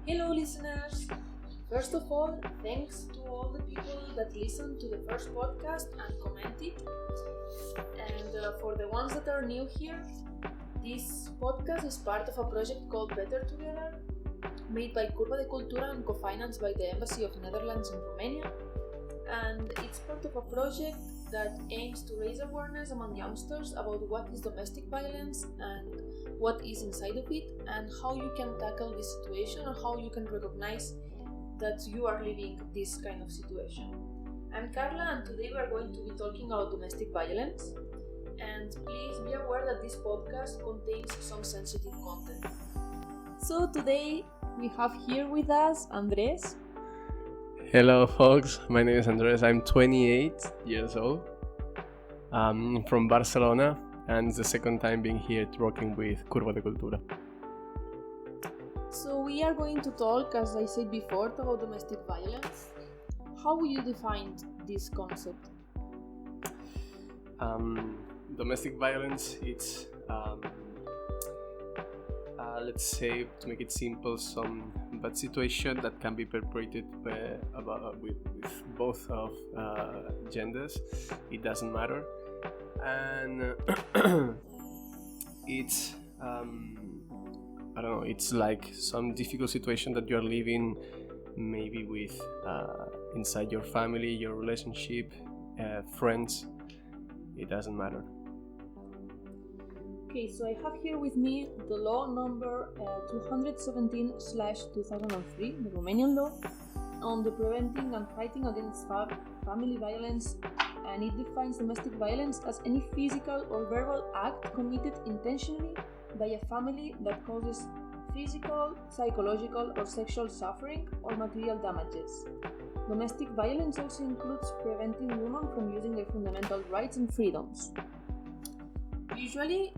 Hello listeners! First of all, thanks to all the people that listened to the first podcast and commented. And for the ones that are new here, this podcast is part of a project called Better Together, made by Curba de Cultură and co-financed by the Embassy of Netherlands in Romania. And it's part of a project that aims to raise awareness among youngsters about what is domestic violence and what is inside of it, and how you can tackle this situation, or how you can recognize that you are living this kind of situation. I'm Carla, and today we are going to be talking about domestic violence. And please be aware that this podcast contains some sensitive content. So today we have here with us Andres. Hello folks, my name is Andres. I'm 28 years old. I'm from Barcelona, and it's the second time being here working with Curba de Cultură. So we are going to talk, as I said before, about domestic violence. How would you define this concept? Domestic violence, it's let's say, to make it simple, some bad situation that can be perpetrated with both of genders. It doesn't matter, and it's I don't know. It's like some difficult situation that you're living, maybe with inside your family, your relationship, friends. It doesn't matter. Okay, so I have here with me the law number 217/2003, the Romanian law, on the preventing and fighting against family violence, and it defines domestic violence as any physical or verbal act committed intentionally by a family that causes physical, psychological, or sexual suffering or material damages. Domestic violence also includes preventing women from using their fundamental rights and freedoms. Usually,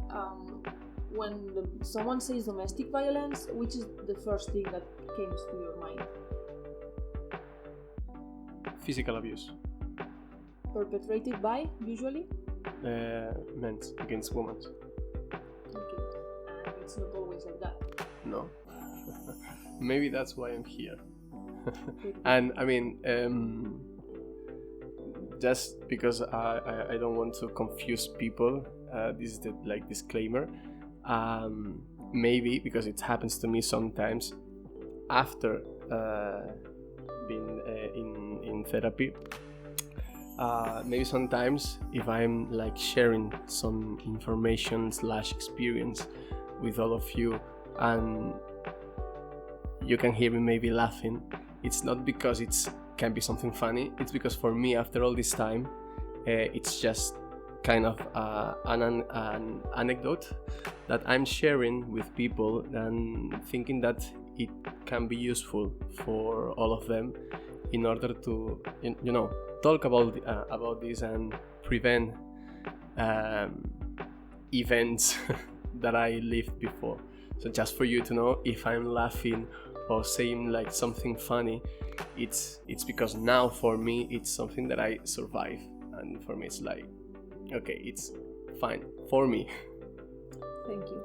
when someone says domestic violence, which is the first thing that comes to your mind? Physical abuse. Perpetrated by, usually? Men against women. Okay, and it's not always like that. No. Maybe that's why I'm here. And I mean, just because I don't want to confuse people, this is the disclaimer. Maybe because it happens to me sometimes after being in therapy. Maybe sometimes if I'm sharing some information / experience with all of you, and you can hear me maybe laughing, it's not because it can be something funny. It's because for me, after all this time, it's just kind of an anecdote that I'm sharing with people, and thinking that it can be useful for all of them in order to talk about this and prevent events that I lived before. So just for you to know, if I'm laughing or saying something funny, it's because now for me it's something that I survive, and for me it's okay, it's fine for me. Thank you.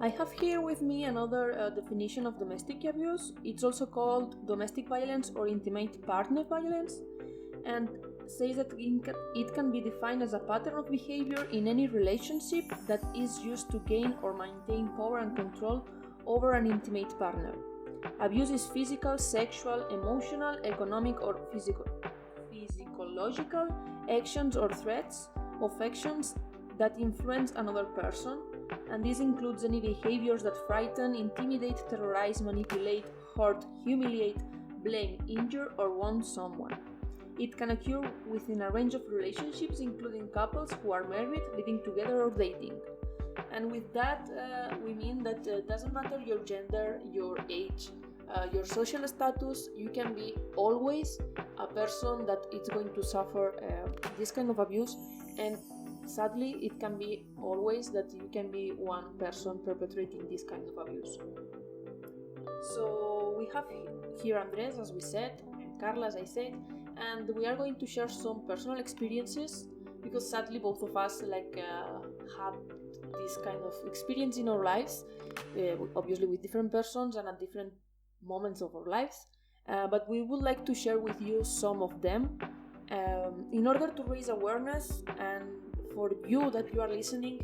I have here with me another definition of domestic abuse. It's also called domestic violence or intimate partner violence, and says that it can be defined as a pattern of behavior in any relationship that is used to gain or maintain power and control over an intimate partner. Abuse is physical, sexual, emotional, economic, or physiological actions or threats of actions that influence another person, and this includes any behaviors that frighten, intimidate, terrorize, manipulate, hurt, humiliate, blame, injure, or wound someone. It can occur within a range of relationships, including couples who are married, living together, or dating. And with that, we mean that it doesn't matter your gender, your age, your social status, you can be always a person that is going to suffer this kind of abuse, and sadly, it can be always that you can be one person perpetrating this kind of abuse. So we have here Andres, as we said, and Carla, as I said, and we are going to share some personal experiences, because sadly both of us have this kind of experience in our lives, obviously with different persons and at different moments of our lives, but we would like to share with you some of them in order to raise awareness and for you that you are listening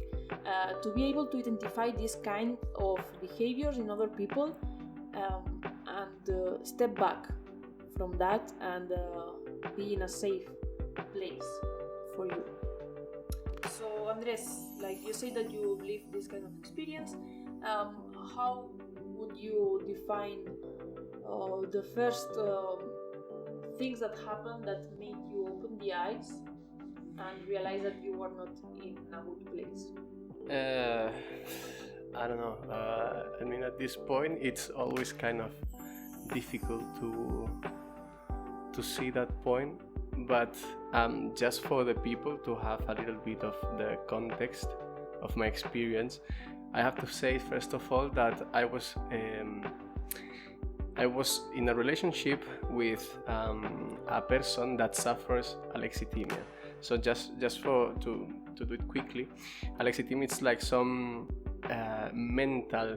to be able to identify this kind of behaviors in other people and step back from that and be in a safe place for you. So Andres, like you say that you lived this kind of experience, how would you define the first things that happened that made you open the eyes and realize that you were not in a good place? I don't know. I mean, at this point, it's always kind of difficult to see that point. But just for the people to have a little bit of the context of my experience, I have to say first of all that I was in a relationship with a person that suffers alexithymia. So just to do it quickly, alexithymia is like some mental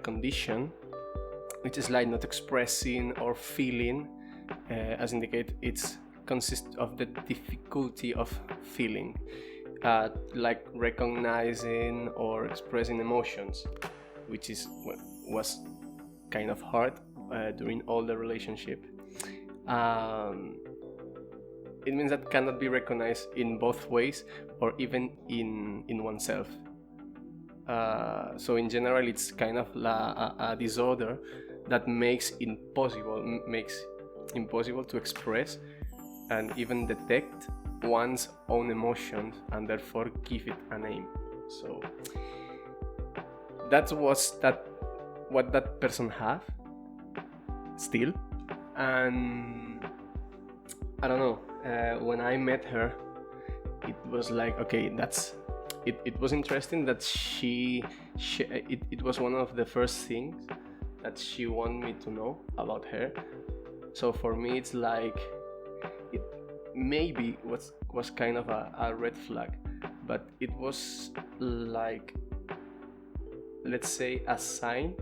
condition which is like not expressing or feeling, as indicate it's consists of the difficulty of feeling, like recognizing or expressing emotions, which is what was kind of hard during all the relationship. It means that cannot be recognized in both ways or even in oneself. So in general, it's kind of a disorder that makes impossible to express and even detect one's own emotions and therefore give it a name. So that was what that person had still. And I don't know, when I met her, it was like, okay, it was interesting that it was one of the first things that she wanted me to know about her. So for me, it's like it maybe was kind of a red flag, but it was like, let's say, a sign.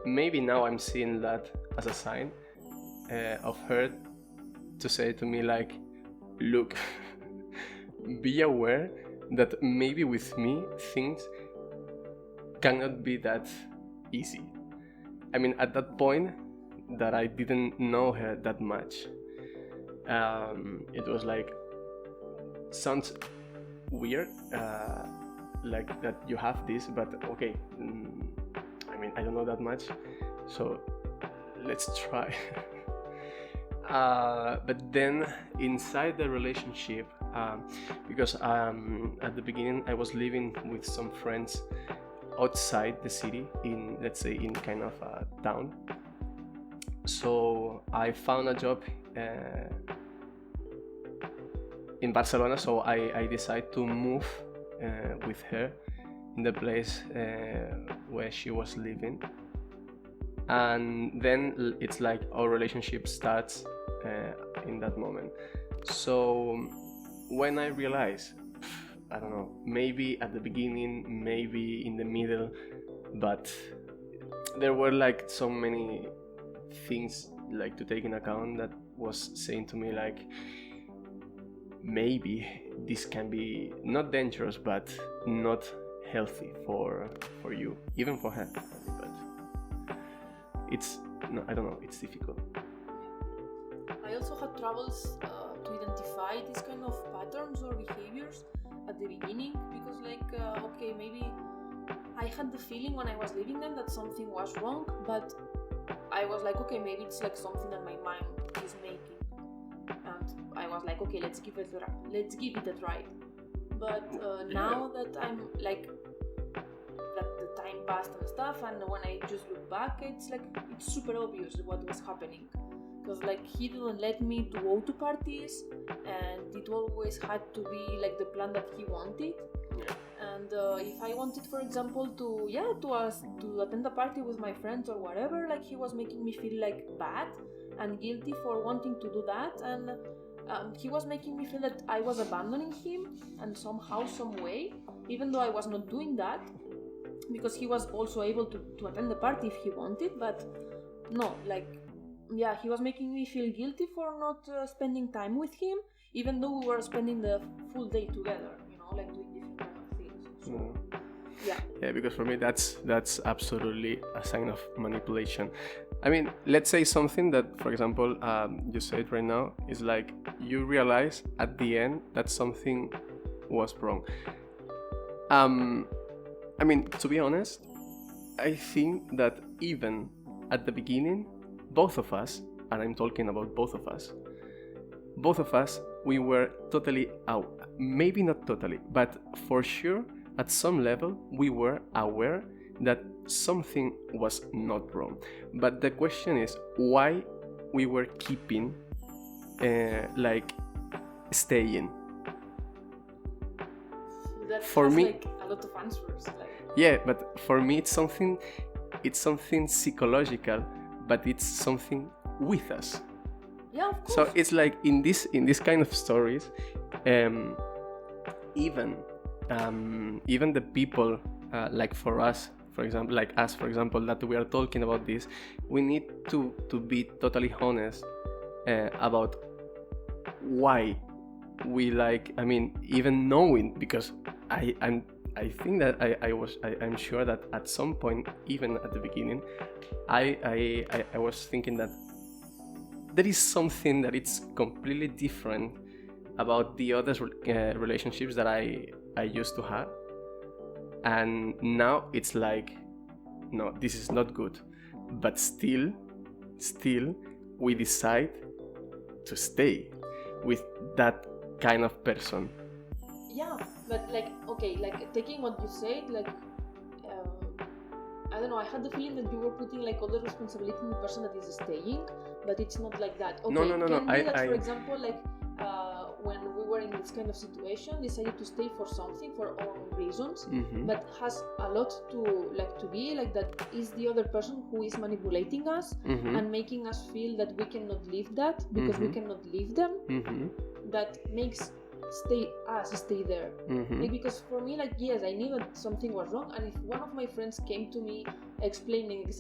Maybe now I'm seeing that as a sign of her to say to me like, look, be aware that maybe with me things cannot be that easy. I mean, at that point that I didn't know her that much, it was like, sounds weird, like that you have this, but okay, I mean, I don't know that much, so let's try. But then inside the relationship, because at the beginning I was living with some friends outside the city, in, let's say, in kind of a town. So I found a job in Barcelona, so I decided to move with her in the place where she was living. And then it's like our relationship starts in that moment. So when I realized, I don't know, maybe at the beginning, maybe in the middle, but there were like so many things like to take in account that was saying to me like, maybe this can be not dangerous but not healthy for you, even for her. But it's no, I don't know, it's difficult. I also had troubles to identify these kind of patterns or behaviors at the beginning, because like okay, maybe I had the feeling when I was leaving them that something was wrong, but I was like, okay, maybe it's like something that my mind is making, and I was like, okay, let's give it a try. But now that I'm like, that the time passed and stuff, and when I just look back, it's like, it's super obvious what was happening, because like he didn't let me to go to parties, and it always had to be like the plan that he wanted. And if I wanted, for example, to attend a party with my friends or whatever, like he was making me feel like bad and guilty for wanting to do that, and he was making me feel that I was abandoning him, and somehow, some way, even though I was not doing that, because he was also able to attend the party if he wanted, but no, like, yeah, he was making me feel guilty for not spending time with him, even though we were spending the full day together, you know, like doing different kind of things. So, yeah, because for me that's absolutely a sign of manipulation. I mean, let's say something that, for example, you said right now is like you realize at the end that something was wrong. I mean, to be honest, I think that even at the beginning, both of us, and I'm talking about both of us, we were totally out. Maybe not totally, but for sure, at some level, we were aware that something was not wrong. But the question is why we were keeping, staying. That for has me, like a lot of answers. Like. Yeah, but for me, it's something psychological, but it's something with us. Yeah, of course. So it's like in this kind of stories, even the people, like for us, for example, like us, for example, that we are talking about this, we need to be totally honest about why we like. I mean, even knowing, because I think that I'm sure that at some point, even at the beginning, I was thinking that there is something that it's completely different about the other relationships that I used to have, and now it's like, no, this is not good, but still we decide to stay with that kind of person. Yeah, but like, okay, like taking what you said, like, I don't know, I had the feeling that you were putting like all the responsibility in the person that is staying, but it's not like that. Okay, No. Can be that, for example, like when we were in this kind of situation, decided to stay for something for our own reasons, but has a lot to be like that is the other person who is manipulating us and making us feel that we cannot leave that because we cannot leave them. That makes stay there. Like, because for me, like, yes, I knew that something was wrong, and if one of my friends came to me explaining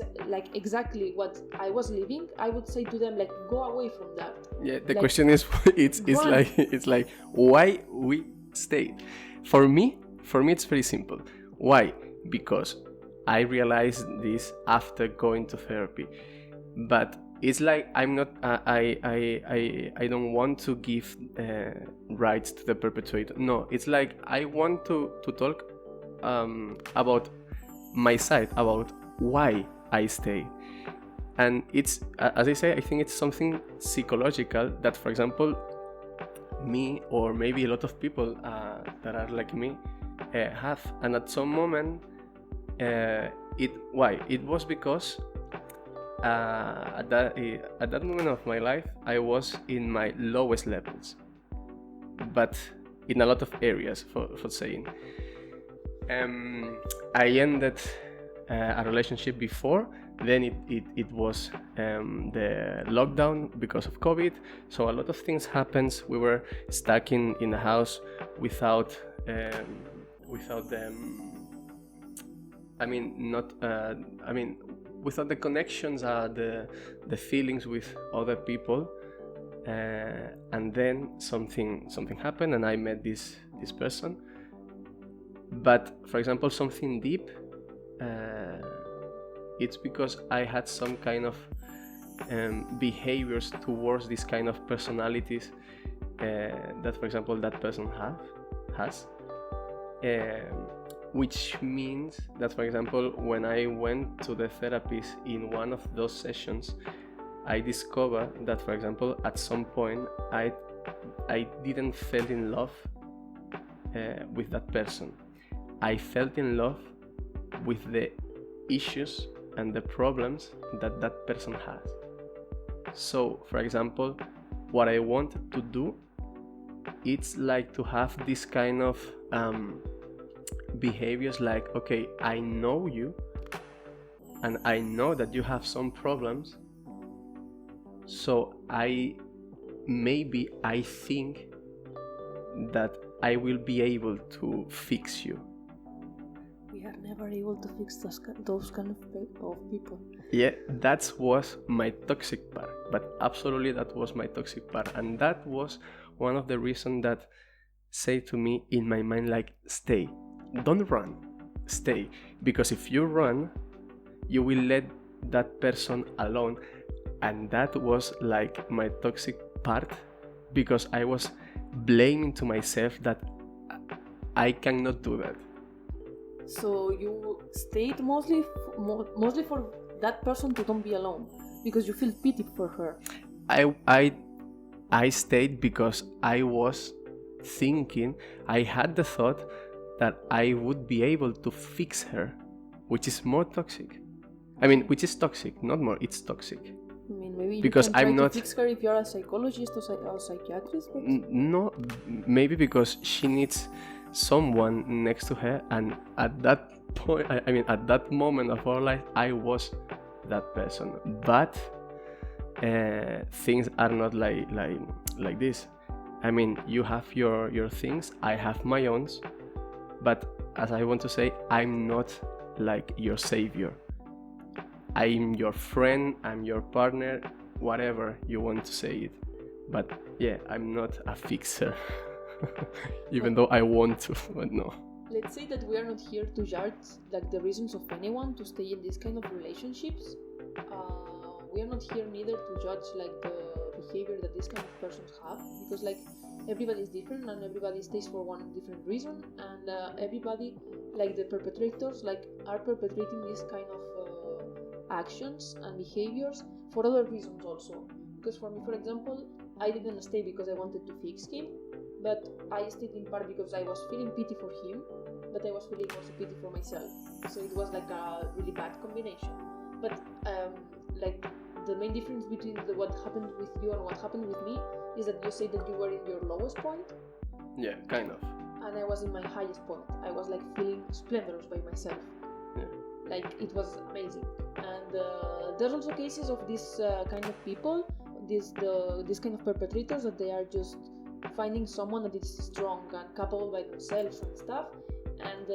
exactly what I was living, I would say to them, like, go away from that. Yeah, the question is it's like why we stayed. For me it's very simple. Why? Because I realized this after going to therapy, but it's like I'm not. I don't want to give rights to the perpetrator. No, it's like I want to talk about my side, about why I stay, and it's as I say, I think it's something psychological that, for example, me or maybe a lot of people that are like me have, and at some moment, it was because. At that moment of my life, I was in my lowest levels, but in a lot of areas, for saying. I ended a relationship before, then it was the lockdown because of COVID, so a lot of things happened. We were stuck in a house without them. Without the connections, the feelings with other people, and then something happened, and I met this person. But for example, something deep, it's because I had some kind of behaviors towards this kind of personalities that, for example, that person has. Which means that, for example, when I went to the therapist in one of those sessions, I discovered that, for example, at some point I didn't fall in love with that person. I felt in love with the issues and the problems that person has. So, for example, what I wanted to do, it's like to have this kind of behaviors like, okay, I know you and I know that you have some problems, so I think that I will be able to fix you. We are never able to fix those kind of people. Yeah, that was my toxic part. But absolutely, that was my toxic part. And that was one of the reasons that say to me in my mind, like, stay. Don't run. Stay. Because if you run, you will let that person alone. And that was like my toxic part, because I was blaming to myself that I cannot do that. So you stayed mostly for that person to don't be alone, because you feel pity for her. I stayed because I was thinking, I had the thought that I would be able to fix her, which is more toxic. I mean, which is toxic, not more, it's toxic. I mean, maybe because you can try I'm not to fix her if you're a psychologist or psychiatrist. But... No, maybe because she needs someone next to her, and at that point, I mean, at that moment of our life, I was that person. But things are not like this. I mean, you have your things, I have my own, but as I want to say, I'm not like your savior. I'm your friend, I'm your partner, whatever you want to say it. But yeah, I'm not a fixer. Even though I want to, but no. Let's say that we are not here to judge like the reasons of anyone to stay in this kind of relationships. We are not here neither to judge like the behavior that these kind of persons have, because like everybody is different and everybody stays for one different reason, and everybody, like the perpetrators, like are perpetrating this kind of actions and behaviors for other reasons also. Because for me, for example, I didn't stay because I wanted to fix him, but I stayed in part because I was feeling pity for him, but I was feeling also pity for myself. So it was like a really bad combination. But like the main difference between what happened with you and what happened with me is that you say that you were in your lowest point. Yeah, kind of. And I was in my highest point. I was like feeling splendorous by myself. Yeah. Like it was amazing. And there's also cases of this kind of people, this kind of perpetrators, that they are just finding someone that is strong and capable by themselves and stuff, and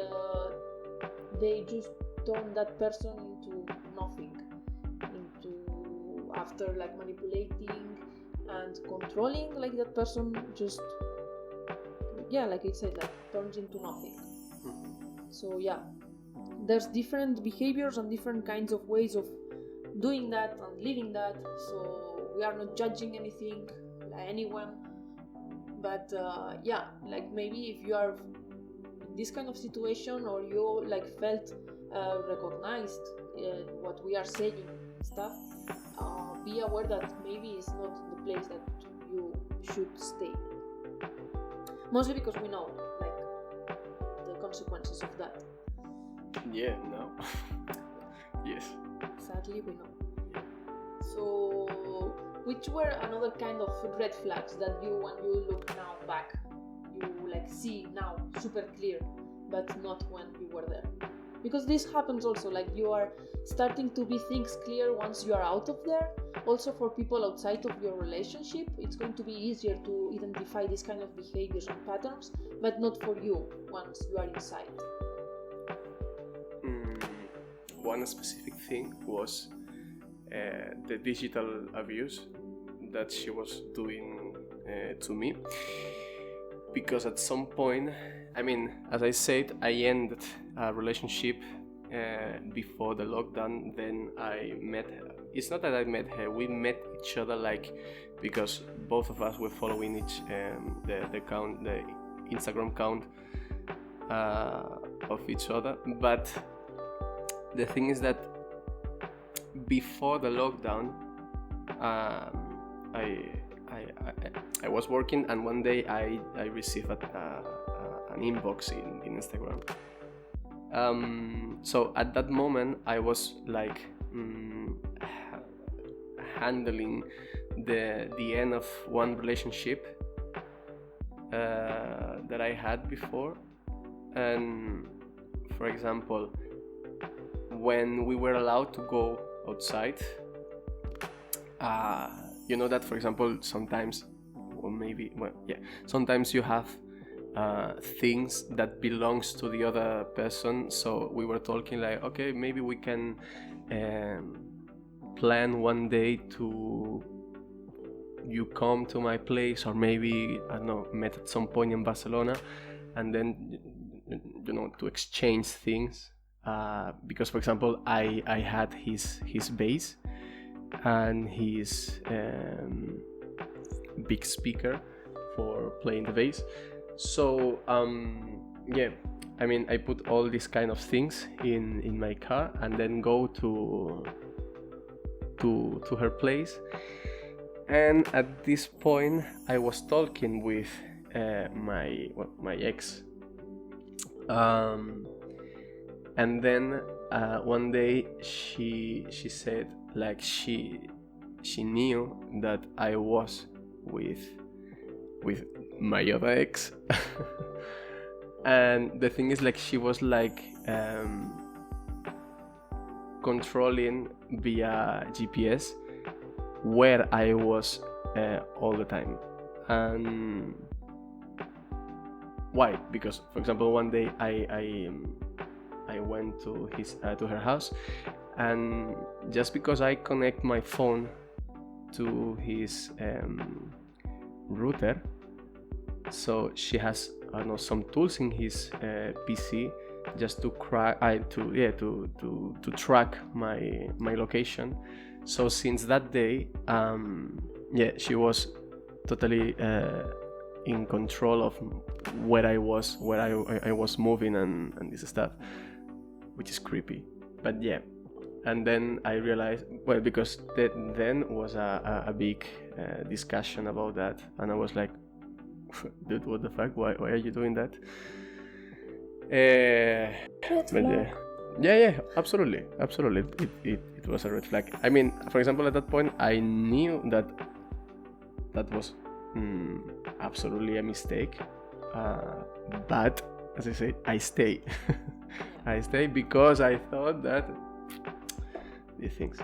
they just turn that person into nothing, after like manipulating and controlling, like that person just, yeah, like I said, like turns into nothing. So yeah, there's different behaviors and different kinds of ways of doing that and living that, so we are not judging anything, like anyone. But yeah, like maybe if you are in this kind of situation, or you like felt recognized what we are saying stuff, be aware that maybe it's not the place that you should stay, mostly because we know like the consequences of that. Yeah, no. Yes, sadly we know. So which were another kind of red flags that you, when you look now back, you like see now super clear, but not when you were there? Because this happens also, like you are starting to be things clear once you are out of there. Also for people outside of your relationship, it's going to be easier to identify this kind of behaviors and patterns, but not for you once you are inside. One specific thing was the digital abuse that she was doing to me, because at some point, I mean, as I said, I ended a relationship before the lockdown. Then I met her. It's not that I met her, we met each other, like, because both of us were following each the Instagram account of each other. But the thing is that before the lockdown, I was working, and one day I received an inbox in Instagram. So at that moment I was like handling the end of one relationship that I had before. And for example, when we were allowed to go outside, you know that, for example, sometimes, or maybe, well, yeah, sometimes you have things that belongs to the other person. So we were talking like, okay, maybe we can plan one day to you come to my place, or maybe, I don't know, met at some point in Barcelona, and then, you know, to exchange things. Because, for example, I had his bass and his big speaker for playing the bass. So yeah, I mean, I put all these kind of things in my car and then go to her place. And at this point, I was talking with my ex, and then one day she said, like, she knew that I was with my other ex. And the thing is, like, she was like controlling via GPS where I was all the time. And why? Because, for example, one day I went to her house, and just because I connect my phone to his router, so she has, I don't know, some tools in his PC just to track my location. So since that day, she was totally in control of where I was moving and this stuff, which is creepy. But yeah, and then I realized, well, because then was a big discussion about that, and I was like, dude, what the fuck? Why are you doing that? Yeah, absolutely. It was a red flag. I mean, for example, at that point, I knew that was absolutely a mistake. But as I say, I stay. I stay because I thought that these things.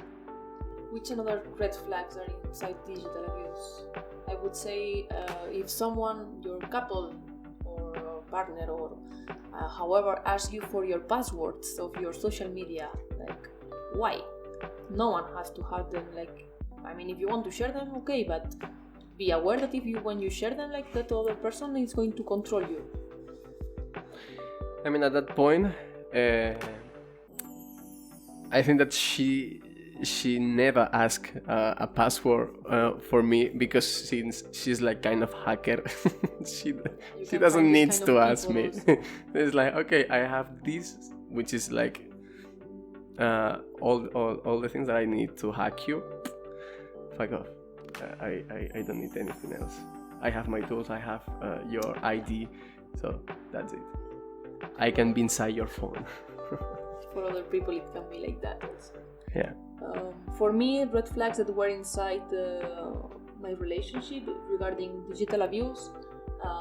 Which another red flags are inside digital abuse? I would say if someone, your couple or partner or however, asks you for your passwords of your social media, like, why? No one has to have them. Like, I mean, if you want to share them, okay, but be aware that when you share them, like, that other person is going to control you. I mean, at that point, I think that she never asked a password for me, because since she's like kind of hacker, she doesn't need to ask me. It's like, okay, I have this, which is like all the things that I need to hack you. Fuck off. I don't need anything else. I have my tools. I have your ID, so that's it. I can be inside your phone. For other people, it can be like that also. Yeah. For me, red flags that were inside my relationship regarding digital abuse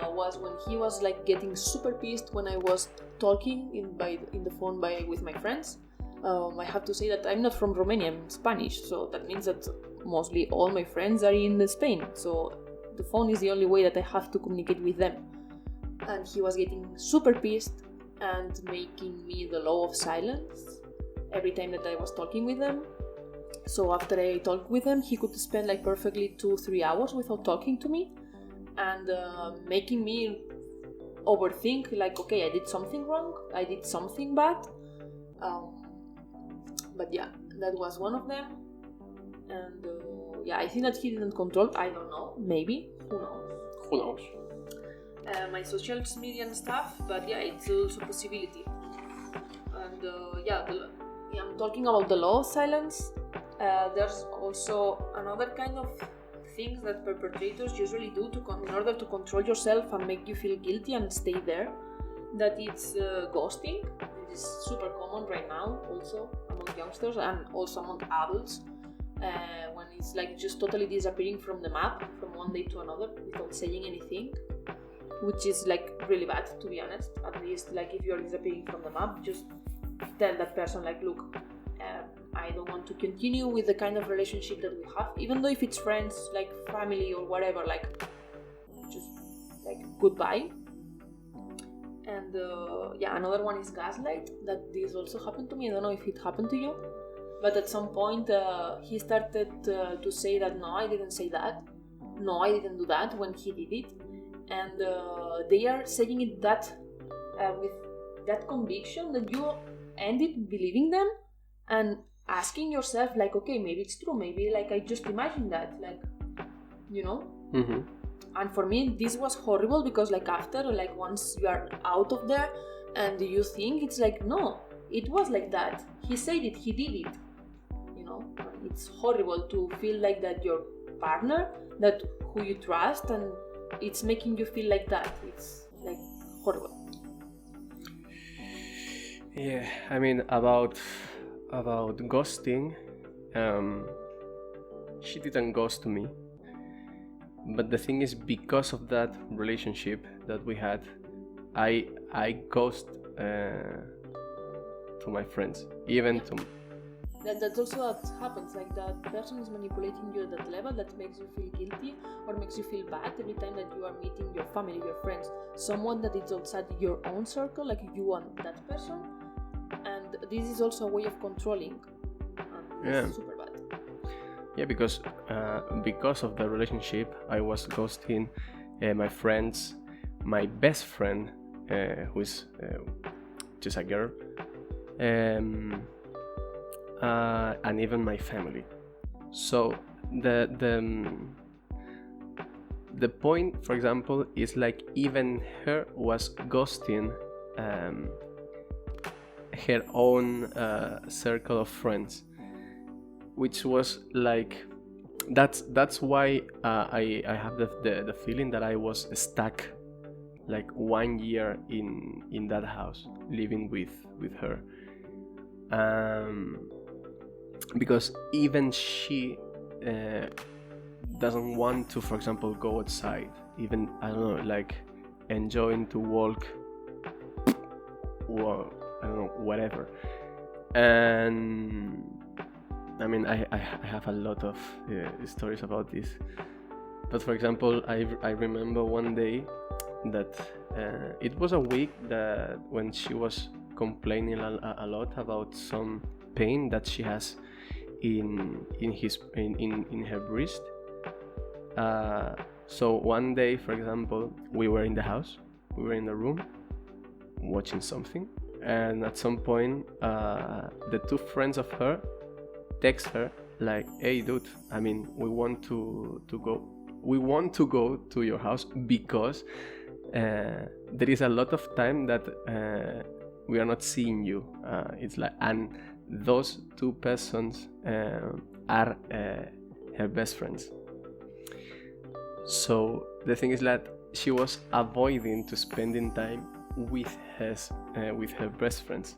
was when he was like getting super pissed when I was talking in the phone with my friends. I have to say that I'm not from Romania, I'm Spanish, so that means that mostly all my friends are in Spain, so the phone is the only way that I have to communicate with them. And he was getting super pissed and making me the law of silence every time that I was talking with them. So after I talked with him, he could spend like perfectly 2-3 hours without talking to me, and making me overthink, like, okay, I did something wrong, I did something bad. But yeah, that was one of them. And I think that he didn't control, I don't know, maybe, who knows. My social media and stuff, but yeah, it's also a possibility. And I'm talking about the law of silence. There's also another kind of things that perpetrators usually do in order to control yourself and make you feel guilty and stay there. That it's ghosting. It is super common right now, also among youngsters and also among adults. When it's like just totally disappearing from the map from one day to another without saying anything, which is like really bad, to be honest. At least, like, if you're disappearing from the map, just tell that person, like, look, I don't want to continue with the kind of relationship that we have, even though if it's friends, like family or whatever, like, just like goodbye. And another one is gaslight. That this also happened to me. I don't know if it happened to you. But at some point, he started to say that no, I didn't say that. No, I didn't do that when he did it. And they are saying it that with that conviction that you ended believing them and asking yourself, like, okay, maybe it's true. Maybe, like, I just imagined that, like, you know? Mm-hmm. And for me, this was horrible because, like, after, like, once you are out of there and you think, it's like, no, it was like that. He said it, he did it. You know, it's horrible to feel like that your partner, that who you trust, and it's making you feel like that. It's like horrible. Yeah, I mean, about ghosting, she didn't ghost me. But the thing is, because of that relationship that we had, I ghost to my friends, even to. That's also what happens. Like, that person is manipulating you at that level that makes you feel guilty or makes you feel bad every time that you are meeting your family, your friends, someone that is outside your own circle, like you want that person, and this is also a way of controlling. It's super bad. Yeah, because of the relationship, I was ghosting my friends, my best friend, who is just a girl, and even my family. So the point, for example, is like even her was ghosting her own circle of friends, which was like that's why I have the feeling that I was stuck like 1 year in that house living with her, because even she doesn't want to, for example, go outside, even, I don't know, like enjoying to walk, or I don't know, whatever. And I mean, I have a lot of stories about this, but for example, I remember one day that it was a week that when she was complaining a lot about some pain that she has in her breast. So one day, for example, we were in the house, we were in the room watching something, and at some point the two friends of her text her like, hey dude, I mean, we want to go to your house because there is a lot of time that we are not seeing you. It's like, and those two persons are her best friends. So the thing is that she was avoiding to spending time with her best friends.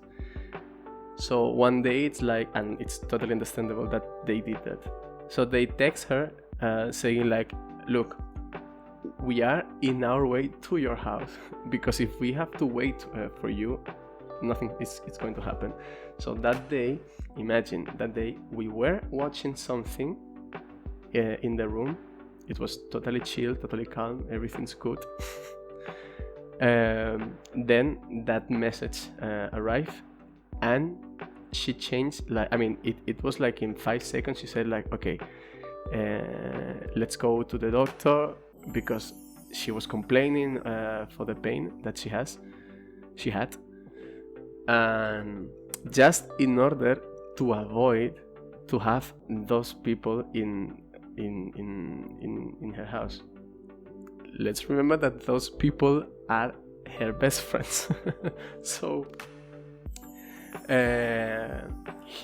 So one day it's like, and it's totally understandable that they did that. So they text her saying like, look, we are in our way to your house, because if we have to wait for you, nothing is going to happen. So that day, imagine that day, we were watching something in the room. It was totally chill, totally calm, everything's good. Then that message arrived, and she changed, like, I mean, it was like in 5 seconds she said like, okay, let's go to the doctor, because she was complaining for the pain that she had, and just in order to avoid to have those people in her house. Let's remember that those people are her best friends. So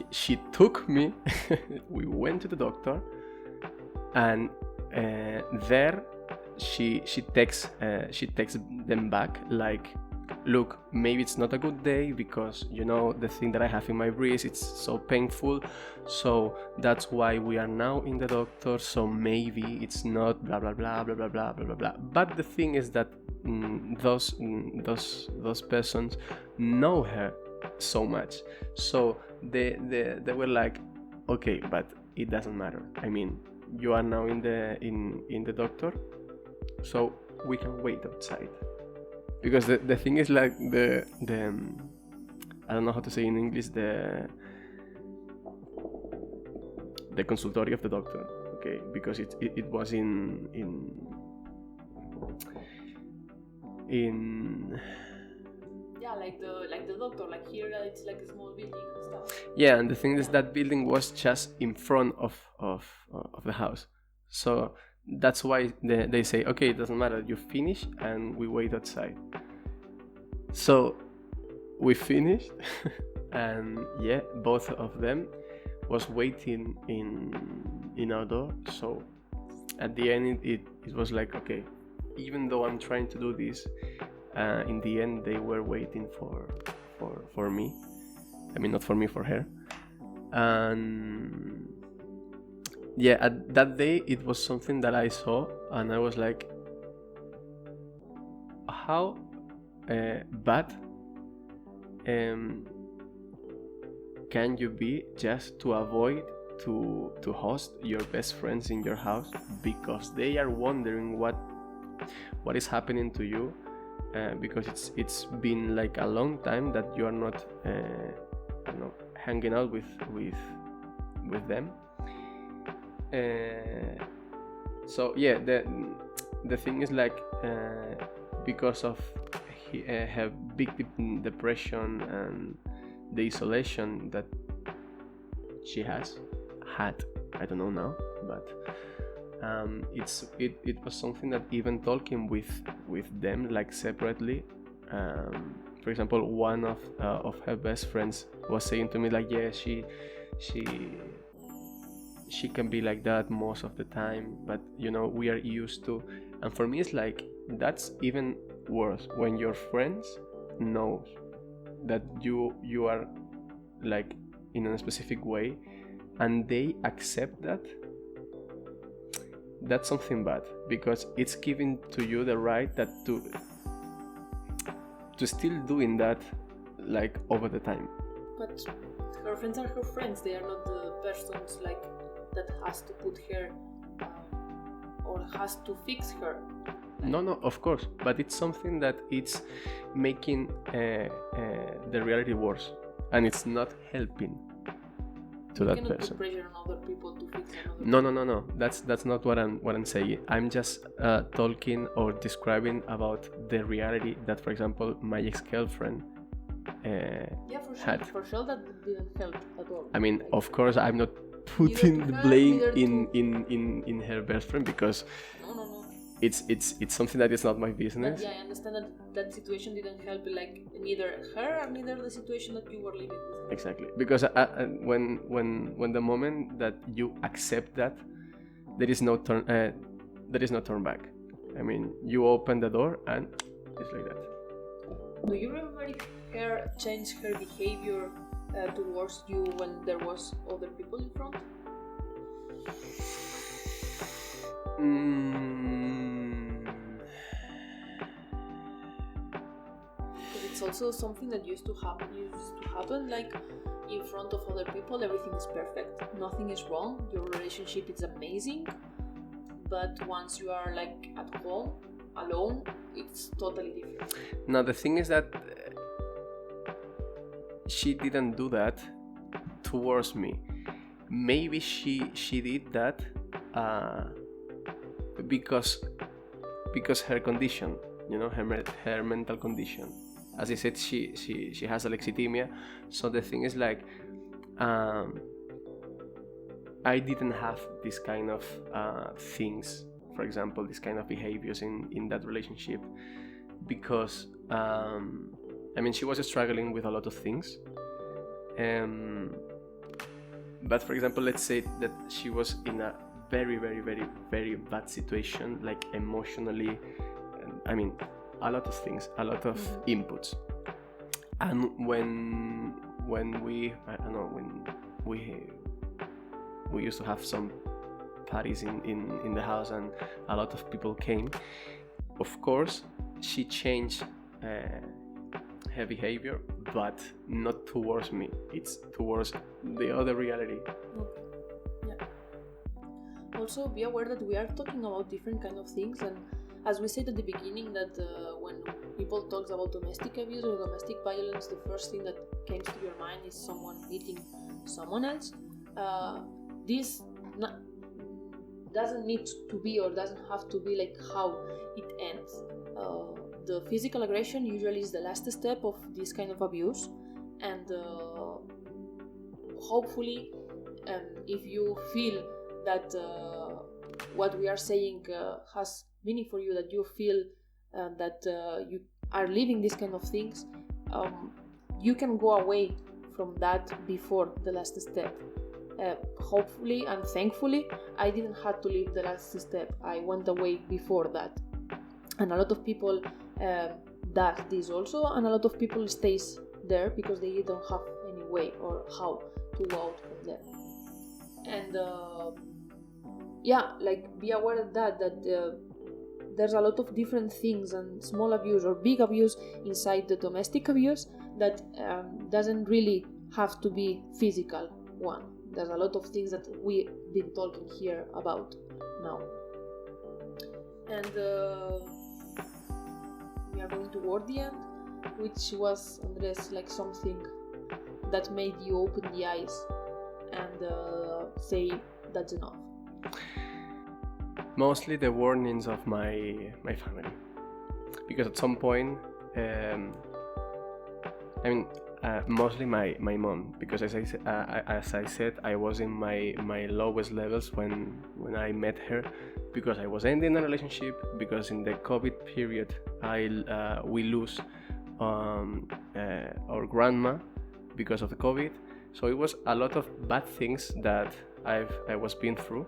she took me. We went to the doctor, and there she texts them back like, look, maybe it's not a good day because, you know, the thing that I have in my breast, it's so painful, so that's why we are now in the doctor, so maybe it's not blah blah blah blah blah blah blah blah. But the thing is that those persons know her so much, so they were like, okay, but it doesn't matter, I mean, you are now in the doctor, so we can wait outside. Because the thing is like the I don't know how to say in English, the consultory of the doctor, okay, because it was in yeah, like the doctor, like here it's like a small building and stuff. Yeah, and the thing is that building was just in front of the house, so that's why they say, okay, it doesn't matter, you finish and we wait outside. So we finished and yeah, both of them was waiting in our door. So at the end it was like, okay, even though I'm trying to do this, in the end they were waiting for me. I mean, not for me, for her. And yeah, at that day it was something that I saw and I was like, how bad can you be just to avoid to host your best friends in your house because they are wondering what is happening to you, because it's been like a long time that you are not hanging out with them. So yeah, the thing is like, because of her big depression and the isolation that she had, I don't know now, but it was something that even talking with them like separately, for example, one of her best friends was saying to me like, yeah, she can be like that most of the time, but you know, we are used to. And for me it's like, that's even worse when your friends know that you are like in a specific way and they accept that. That's something bad, because it's giving to you the right that to still doing that like over the time. But her friends are her friends, they are not the persons like that has to put her or has to fix her. No, of course, but it's something that it's making the reality worse, and it's not helping to that person. You cannot put pressure on other people to fix another. No. That's not what I'm saying. I'm just talking or describing about the reality that, for example, my ex-girlfriend had. For sure that didn't help at all. I mean, of course, I'm not putting the blame in her best friend, because No. it's something that is not my business. But yeah, I understand that situation didn't help, like neither her or neither the situation that you were living with. Exactly, because when the moment that you accept that, there is no turn back. I mean, you open the door and it's like that. Do you remember if her changed her behavior towards you when there was other people in front? It's also something that used to happen like in front of other people. Everything is perfect, nothing is wrong, your relationship is amazing, but once you are like at home alone, it's totally different. Now the thing is that she didn't do that towards me. Maybe she did that because her condition, you know, her mental condition. As I said, she has alexithymia. So the thing is like, I didn't have this kind of things, for example, this kind of behaviors in that relationship, because I mean, she was struggling with a lot of things. But for example, let's say that she was in a very, very, very, very bad situation, like emotionally, I mean, a lot of things, a lot of inputs. And when we used to have some parties in the house and a lot of people came, of course she changed her behavior, but not towards me, it's towards the other reality. Okay. Yeah. Also be aware that we are talking about different kind of things, and as we said at the beginning, that when people talk about domestic abuse or domestic violence, the first thing that comes to your mind is someone hitting someone else. this doesn't need to be or doesn't have to be like how it ends. The physical aggression usually is the last step of this kind of abuse, and hopefully if you feel that what we are saying has meaning for you, that you feel that you are living these kind of things, you can go away from that before the last step. Hopefully and thankfully I didn't have to leave the last step. I went away before that, and a lot of people does this also, and a lot of people stays there because they don't have any way or how to go out from there. And be aware of that there's a lot of different things, and small abuse or big abuse inside the domestic abuse that doesn't really have to be physical one. There's a lot of things that we've been talking here about now. And we are going toward the end, which was, Andres, like something that made you open the eyes and say that's enough. Mostly the warnings of my family, because at some point, mostly my mom, because as I said, I was in my lowest levels when I met her, because I was ending a relationship, because in the COVID period we lose our grandma because of the COVID. So it was a lot of bad things that I was been through.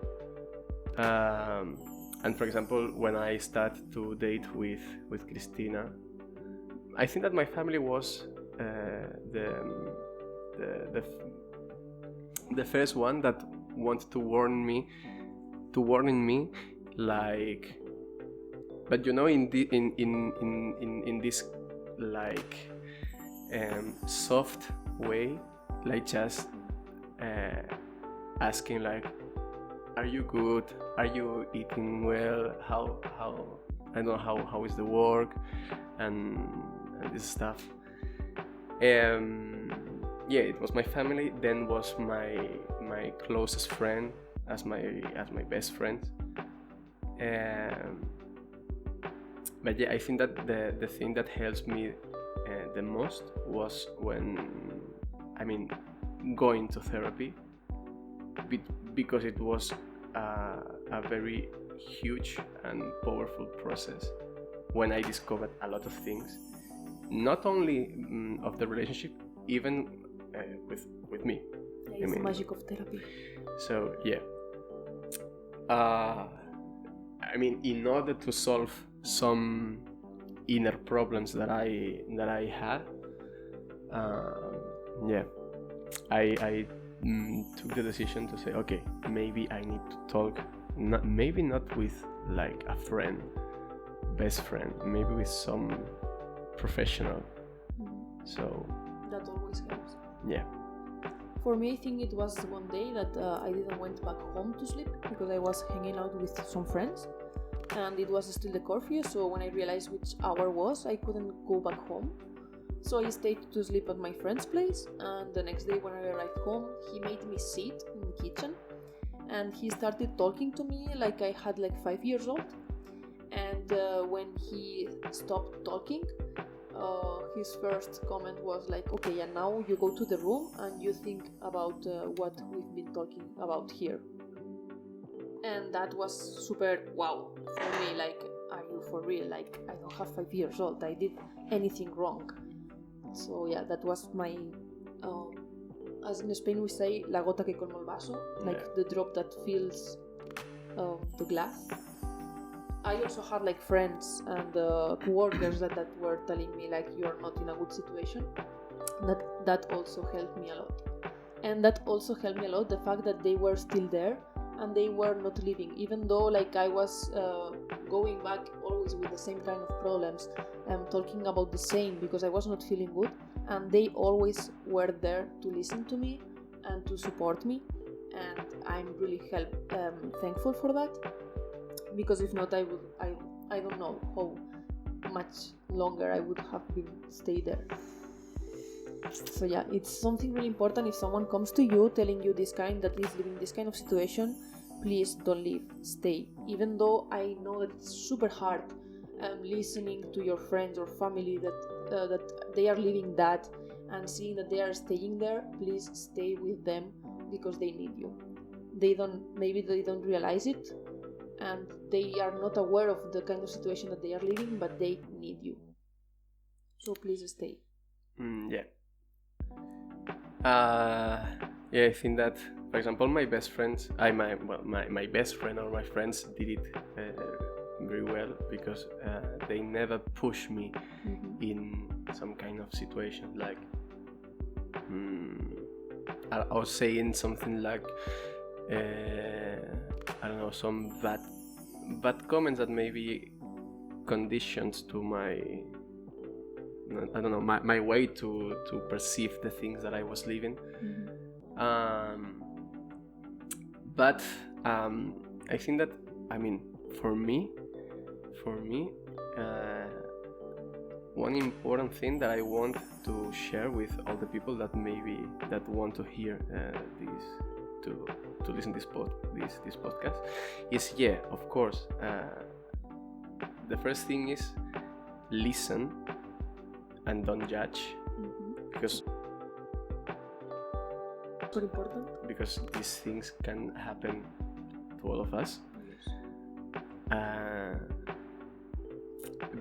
And for example, when I started to date with Cristina, I think that my family was the first one that wanted to warn me, like, but you know, in this like soft way, like just asking like, are you good? Are you eating well? How I don't know how is the work and this stuff. It was my family. Then was my closest friend as my best friend. But yeah, I think that the thing that helps me the most was going to therapy, because it was a very huge and powerful process when I discovered a lot of things, not only of the relationship, even with me. Yeah, it's the magic of therapy. So yeah, in order to solve some inner problems that I had, I took the decision to say, okay, maybe I need to talk, maybe not with like a friend, best friend, maybe with some professional. So that always helps. Yeah. For me, I think it was one day that I didn't went back home to sleep because I was hanging out with some friends, and it was still the curfew. So when I realized which hour was, I couldn't go back home. So I stayed to sleep at my friend's place, and the next day when I arrived home, he made me sit in the kitchen, and he started talking to me like I had like 5 years old. And when he stopped talking, his first comment was like, okay, and now you go to the room and you think about what we've been talking about here. And that was super wow for me, like, are you for real? Like, I don't have 5 years old, I did anything wrong? So yeah, that was my, as in Spain we say, la gota que colma el vaso, like the drop that fills the glass. I also had like friends and co-workers that were telling me like, you're not in a good situation. That also helped me a lot. And that also helped me a lot, the fact that they were still there and they were not leaving, even though like I was going back always with the same kind of problems and talking about the same, because I was not feeling good, and they always were there to listen to me and to support me, and I'm really thankful for that, because if not, I don't know how much longer I would have been stay there. So yeah, it's something really important. If someone comes to you telling you that is living this kind of situation, please don't leave, stay. Even though I know that it's super hard listening to your friends or family that they are living that and seeing that they are staying there, please stay with them because they need you. Maybe they don't realize it and they are not aware of the kind of situation that they are living, but they need you. So please stay. Yeah, I think that, for example, my best friends, my best friend or my friends did it very well because they never push me in some kind of situation like I was saying something like I don't know, some bad comments that maybe conditions to my way to perceive the things that I was living. But I think that, I mean, for me, one important thing that I want to share with all the people that want to hear this, to listen this podcast is, of course, the first thing is listen and don't judge, because very important, because these things can happen to all of us.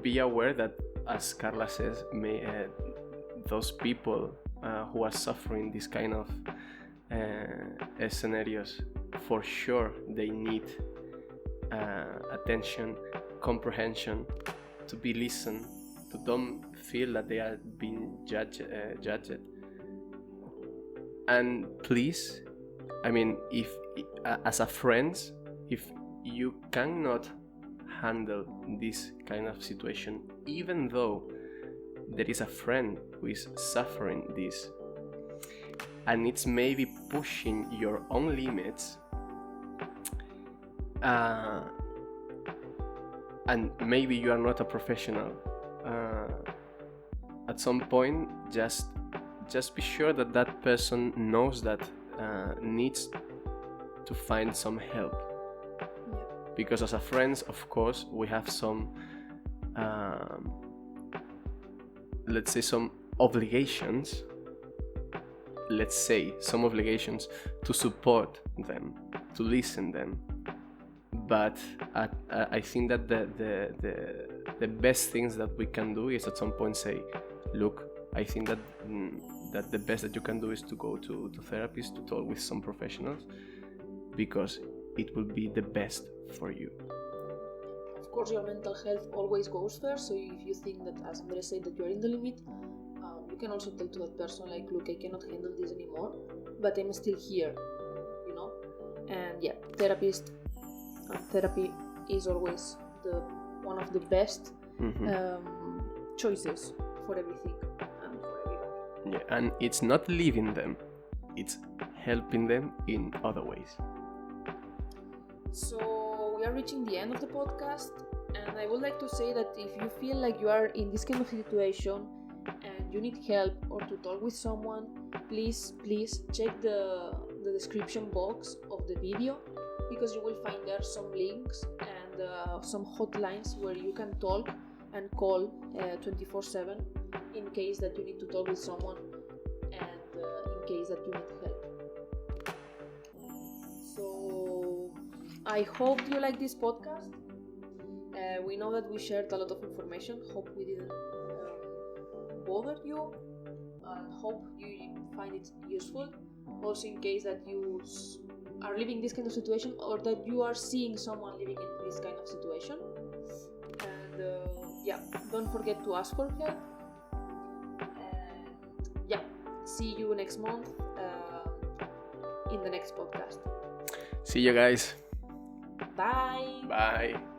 Be aware that, as Carla says, those people who are suffering this kind of scenarios, for sure they need attention, comprehension, to be listened, to don't feel that they are being judged. And please, I mean, if as a friend, if you cannot handle this kind of situation, even though there is a friend who is suffering this and it's maybe pushing your own limits, and maybe you are not a professional, at some point just be sure that that person knows that needs to find some help. Because as a friends, of course, we have some let's say some obligations to support them, to listen them. But I think that the best things that we can do is at some point say, look, I think that the best that you can do is to go to therapists, to talk with some professionals, because it will be the best for you. Of course, your mental health always goes first. So if you think that, as Andrea said, that you are in the limit, you can also tell to that person, like, look, I cannot handle this anymore, but I'm still here, you know. And yeah, therapy is always one of the best choices for everything and for everybody. Yeah, and it's not leaving them, it's helping them in other ways. So we are reaching the end of the podcast, and I would like to say that if you feel like you are in this kind of situation and you need help or to talk with someone, please check the description box of the video, because you will find there some links and some hotlines where you can talk and call 24/7 in case that you need to talk with someone and in case that you need help. So I hope you like this podcast. We know that we shared a lot of information. Hope we didn't bother you, and hope you find it useful. Also, in case that you are living this kind of situation, or that you are seeing someone living in this kind of situation. And don't forget to ask for help. And see you next month in the next podcast. See you guys. Bye. Bye.